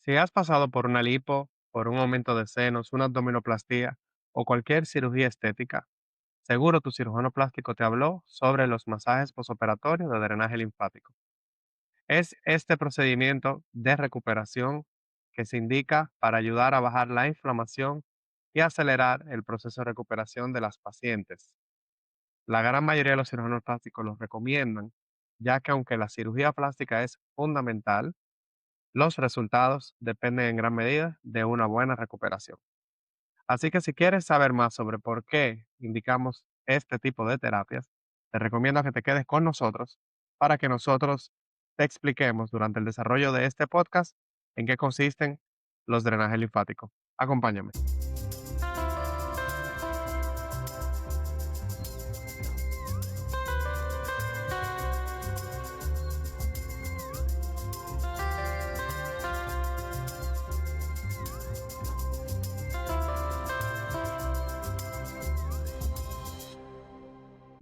Si has pasado por una lipo, por un aumento de senos, una abdominoplastía o cualquier cirugía estética, seguro tu cirujano plástico te habló sobre los masajes posoperatorios de drenaje linfático. Es este procedimiento de recuperación que se indica para ayudar a bajar la inflamación y acelerar el proceso de recuperación de las pacientes. La gran mayoría de los cirujanos plásticos los recomiendan, ya que aunque la cirugía plástica es fundamental, los resultados dependen en gran medida de una buena recuperación. Así que si quieres saber más sobre por qué indicamos este tipo de terapias, te recomiendo que te quedes con nosotros para que nosotros te expliquemos durante el desarrollo de este podcast en qué consisten los drenajes linfáticos. Acompáñame.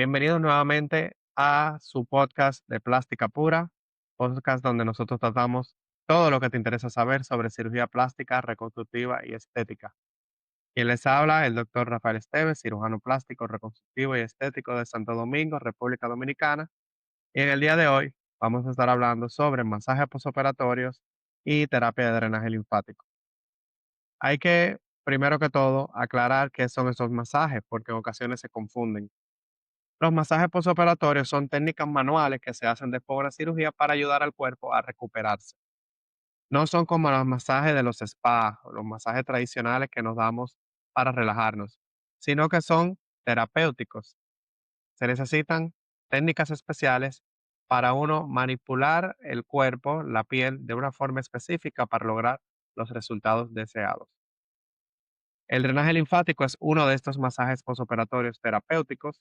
Bienvenidos nuevamente a su podcast de Plástica Pura, podcast donde nosotros tratamos todo lo que te interesa saber sobre cirugía plástica, reconstructiva y estética. Quien les habla, el doctor Rafael Esteves, cirujano plástico, reconstructivo y estético de Santo Domingo, República Dominicana. Y en el día de hoy vamos a estar hablando sobre masajes posoperatorios y terapia de drenaje linfático. Hay que, primero que todo, aclarar qué son esos masajes, porque en ocasiones se confunden. Los masajes posoperatorios son técnicas manuales que se hacen después de una cirugía para ayudar al cuerpo a recuperarse. No son como los masajes de los spa o los masajes tradicionales que nos damos para relajarnos, sino que son terapéuticos. Se necesitan técnicas especiales para uno manipular el cuerpo, la piel, de una forma específica para lograr los resultados deseados. El drenaje linfático es uno de estos masajes posoperatorios terapéuticos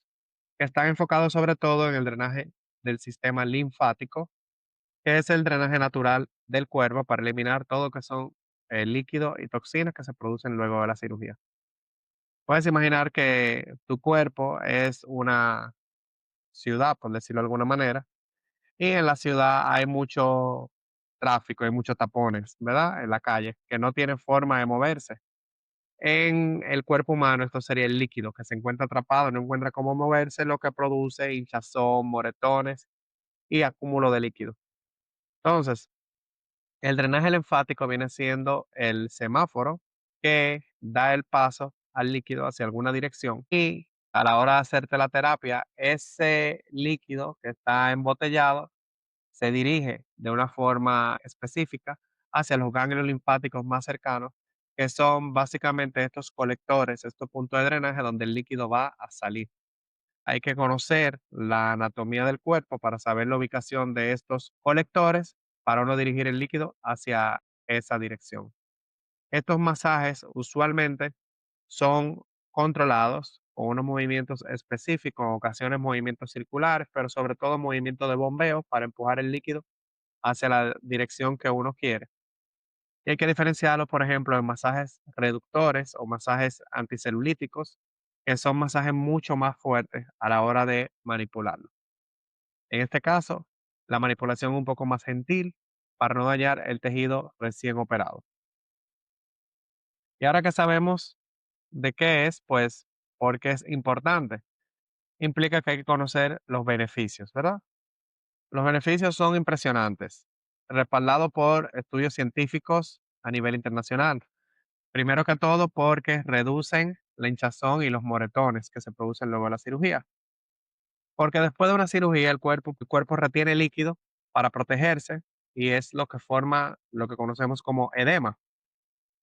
que están enfocados sobre todo en el drenaje del sistema linfático, que es el drenaje natural del cuerpo para eliminar todo lo que son líquidos y toxinas que se producen luego de la cirugía. Puedes imaginar que tu cuerpo es una ciudad, por decirlo de alguna manera, y en la ciudad hay mucho tráfico, hay muchos tapones, ¿verdad? En la calle, que no tienen forma de moverse. En el cuerpo humano, esto sería el líquido que se encuentra atrapado, no encuentra cómo moverse, lo que produce hinchazón, moretones y acúmulo de líquido. Entonces, el drenaje linfático viene siendo el semáforo que da el paso al líquido hacia alguna dirección y a la hora de hacerte la terapia, ese líquido que está embotellado se dirige de una forma específica hacia los ganglios linfáticos más cercanos, que son básicamente estos colectores, estos puntos de drenaje donde el líquido va a salir. Hay que conocer la anatomía del cuerpo para saber la ubicación de estos colectores para uno dirigir el líquido hacia esa dirección. Estos masajes usualmente son controlados con unos movimientos específicos, en ocasiones movimientos circulares, pero sobre todo movimientos de bombeo para empujar el líquido hacia la dirección que uno quiere. Y hay que diferenciarlo, por ejemplo, en masajes reductores o masajes anticelulíticos, que son masajes mucho más fuertes a la hora de manipularlo. En este caso, la manipulación un poco más gentil para no dañar el tejido recién operado. Y ahora que sabemos de qué es, pues, porque es importante, implica que hay que conocer los beneficios, ¿verdad? Los beneficios son impresionantes, respaldados por estudios científicos a nivel internacional. Primero que todo, porque reducen la hinchazón y los moretones que se producen luego de la cirugía. Porque después de una cirugía, el cuerpo retiene líquido para protegerse y es lo que forma lo que conocemos como edema.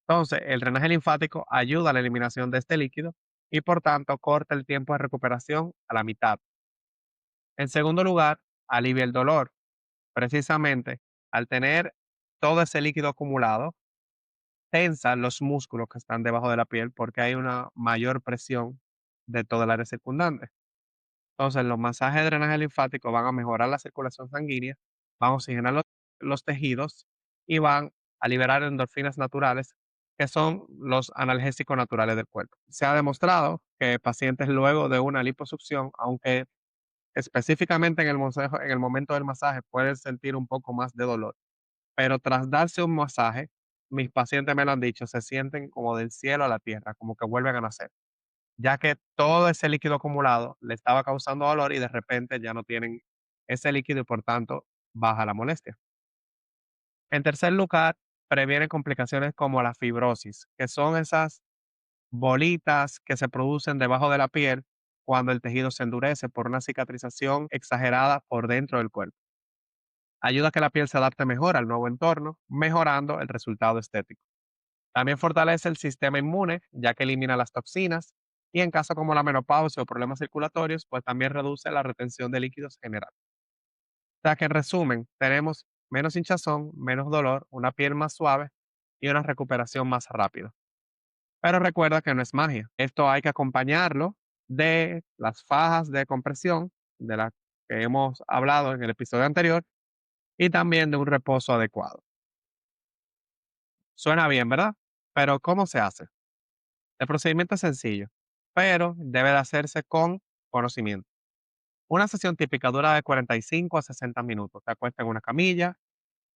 Entonces, el drenaje linfático ayuda a la eliminación de este líquido y por tanto corta el tiempo de recuperación a la mitad. En segundo lugar, alivia el dolor. Precisamente al tener todo ese líquido acumulado, tensa los músculos que están debajo de la piel porque hay una mayor presión de toda el área circundante. Entonces, los masajes de drenaje linfático van a mejorar la circulación sanguínea, van a oxigenar los tejidos y van a liberar endorfinas naturales, que son los analgésicos naturales del cuerpo. Se ha demostrado que pacientes luego de una liposucción, aunque específicamente en el momento del masaje pueden sentir un poco más de dolor, pero tras darse un masaje, mis pacientes me lo han dicho, se sienten como del cielo a la tierra, como que vuelven a nacer, ya que todo ese líquido acumulado le estaba causando dolor y de repente ya no tienen ese líquido y por tanto baja la molestia. En tercer lugar, previene complicaciones como la fibrosis, que son esas bolitas que se producen debajo de la piel cuando el tejido se endurece por una cicatrización exagerada por dentro del cuerpo. Ayuda a que la piel se adapte mejor al nuevo entorno, mejorando el resultado estético. También fortalece el sistema inmune, ya que elimina las toxinas, y en caso como la menopausia o problemas circulatorios, pues también reduce la retención de líquidos general. O sea que en resumen, tenemos menos hinchazón, menos dolor, una piel más suave y una recuperación más rápida. Pero recuerda que no es magia. Esto hay que acompañarlo de las fajas de compresión de las que hemos hablado en el episodio anterior y también de un reposo adecuado. Suena bien, ¿verdad? Pero ¿cómo se hace? El procedimiento es sencillo, pero debe de hacerse con conocimiento. Una sesión típica dura de 45 a 60 minutos. Te acuestas en una camilla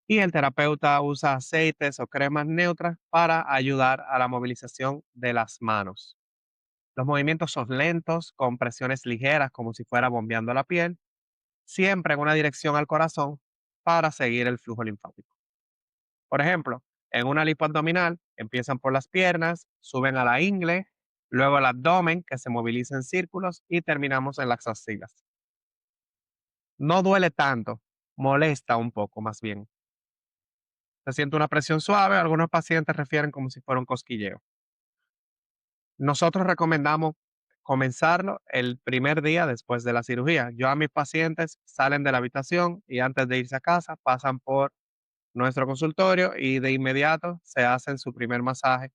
y el terapeuta usa aceites o cremas neutras para ayudar a la movilización de las manos. Los movimientos son lentos, con presiones ligeras como si fuera bombeando la piel, siempre en una dirección al corazón para seguir el flujo linfático. Por ejemplo, en una lipoabdominal empiezan por las piernas, suben a la ingle, luego al abdomen que se moviliza en círculos y terminamos en las axilas. No duele tanto, molesta un poco más bien. Se siente una presión suave, algunos pacientes refieren como si fuera un cosquilleo. Nosotros recomendamos comenzarlo el primer día después de la cirugía. Yo a mis pacientes salen de la habitación y antes de irse a casa pasan por nuestro consultorio y de inmediato se hacen su primer masaje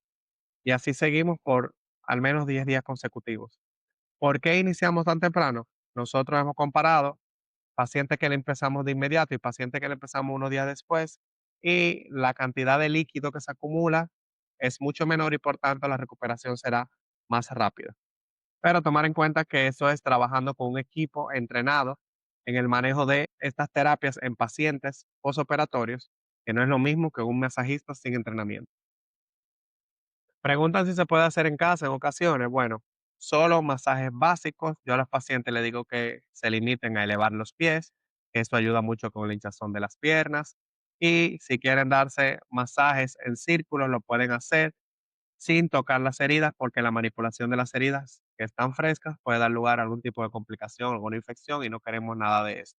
y así seguimos por al menos 10 días consecutivos. ¿Por qué iniciamos tan temprano? Nosotros hemos comparado pacientes que le empezamos de inmediato y pacientes que le empezamos unos días después y la cantidad de líquido que se acumula es mucho menor y por tanto la recuperación será más rápida. Pero tomar en cuenta que eso es trabajando con un equipo entrenado en el manejo de estas terapias en pacientes posoperatorios, que no es lo mismo que un masajista sin entrenamiento. Preguntan si se puede hacer en casa en ocasiones. Bueno, solo masajes básicos. Yo a los pacientes les digo que se limiten a elevar los pies, que esto ayuda mucho con la hinchazón de las piernas. Y si quieren darse masajes en círculos, lo pueden hacer sin tocar las heridas, porque la manipulación de las heridas que están frescas puede dar lugar a algún tipo de complicación, alguna infección y no queremos nada de eso.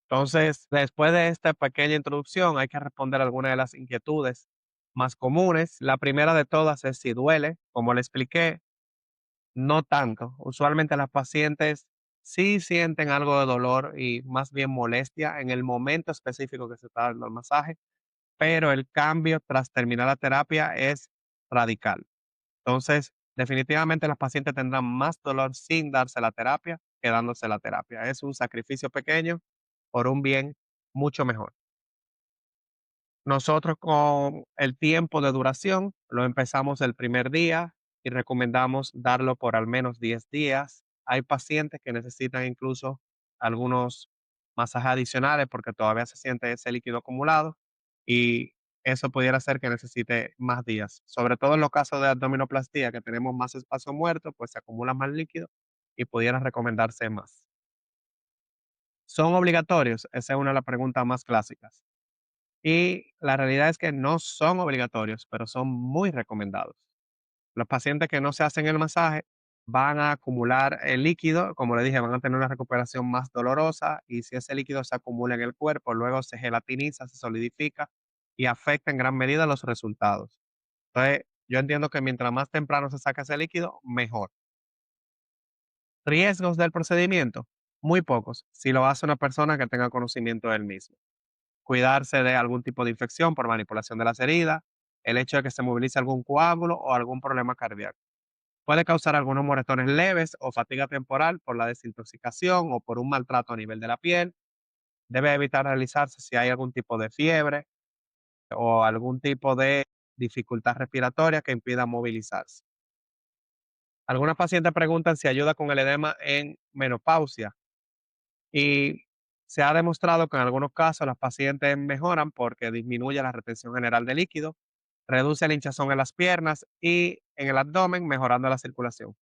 Entonces, después de esta pequeña introducción, hay que responder algunas de las inquietudes más comunes. La primera de todas es si duele. Como le expliqué, no tanto. Usualmente las pacientes sí sienten algo de dolor y más bien molestia en el momento específico que se está dando el masaje, pero el cambio tras terminar la terapia es radical. Entonces, definitivamente las pacientes tendrán más dolor sin darse la terapia que dándose la terapia. Es un sacrificio pequeño por un bien mucho mejor. Nosotros con el tiempo de duración lo empezamos el primer día y recomendamos darlo por al menos 10 días. Hay pacientes que necesitan incluso algunos masajes adicionales porque todavía se siente ese líquido acumulado y eso pudiera ser que necesite más días. Sobre todo en los casos de abdominoplastía que tenemos más espacio muerto, pues se acumula más líquido y pudiera recomendarse más. ¿Son obligatorios? Esa es una de las preguntas más clásicas. Y la realidad es que no son obligatorios, pero son muy recomendados. Los pacientes que no se hacen el masaje van a acumular el líquido, como le dije, van a tener una recuperación más dolorosa y si ese líquido se acumula en el cuerpo, luego se gelatiniza, se solidifica y afecta en gran medida los resultados. Entonces, yo entiendo que mientras más temprano se saca ese líquido, mejor. Riesgos del procedimiento, muy pocos, si lo hace una persona que tenga conocimiento del mismo. Cuidarse de algún tipo de infección por manipulación de las heridas, el hecho de que se movilice algún coágulo o algún problema cardíaco. Puede causar algunos moretones leves o fatiga temporal por la desintoxicación o por un maltrato a nivel de la piel. Debe evitar realizarse si hay algún tipo de fiebre o algún tipo de dificultad respiratoria que impida movilizarse. Algunas pacientes preguntan si ayuda con el edema en menopausia y Se ha demostrado que en algunos casos las pacientes mejoran porque disminuye la retención general de líquido, reduce la hinchazón en las piernas y en el abdomen, mejorando la circulación.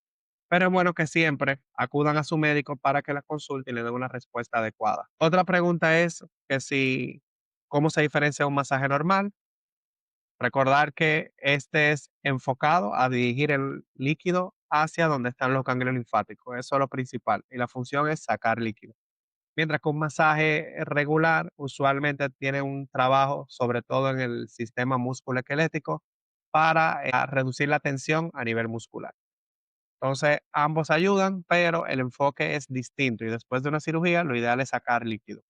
Pero es bueno que siempre acudan a su médico para que la consulte y le den una respuesta adecuada. Otra pregunta es que si, ¿cómo se diferencia un masaje normal? Recordar que este es enfocado a dirigir el líquido hacia donde están los ganglios linfáticos. Eso es lo principal. Y la función es sacar líquido. Mientras que un masaje regular usualmente tiene un trabajo, sobre todo en el sistema musculoesquelético, para reducir la tensión a nivel muscular. Entonces, ambos ayudan, pero el enfoque es distinto y después de una cirugía, lo ideal es sacar líquido.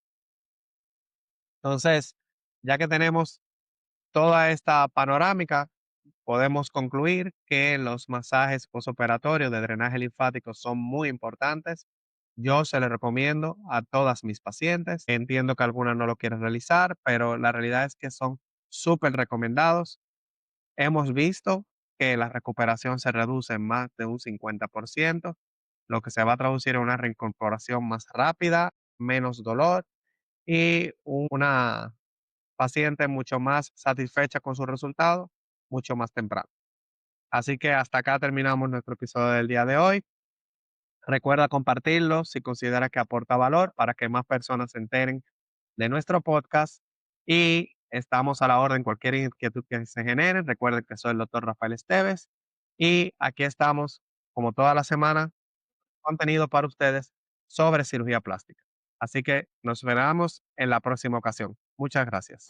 Entonces, ya que tenemos toda esta panorámica, podemos concluir que los masajes postoperatorios de drenaje linfático son muy importantes. Yo se les recomiendo a todas mis pacientes. Entiendo que algunas no lo quieren realizar, pero la realidad es que son súper recomendados. Hemos visto que la recuperación se reduce en más de un 50%, lo que se va a traducir en una reincorporación más rápida, menos dolor y una paciente mucho más satisfecha con su resultado, mucho más temprano. Así que hasta acá terminamos nuestro episodio del día de hoy. Recuerda compartirlo si consideras que aporta valor para que más personas se enteren de nuestro podcast y estamos a la orden cualquier inquietud que se genere. Recuerden que soy el doctor Rafael Esteves y aquí estamos como toda la semana contenido para ustedes sobre cirugía plástica. Así que nos veremos en la próxima ocasión. Muchas gracias.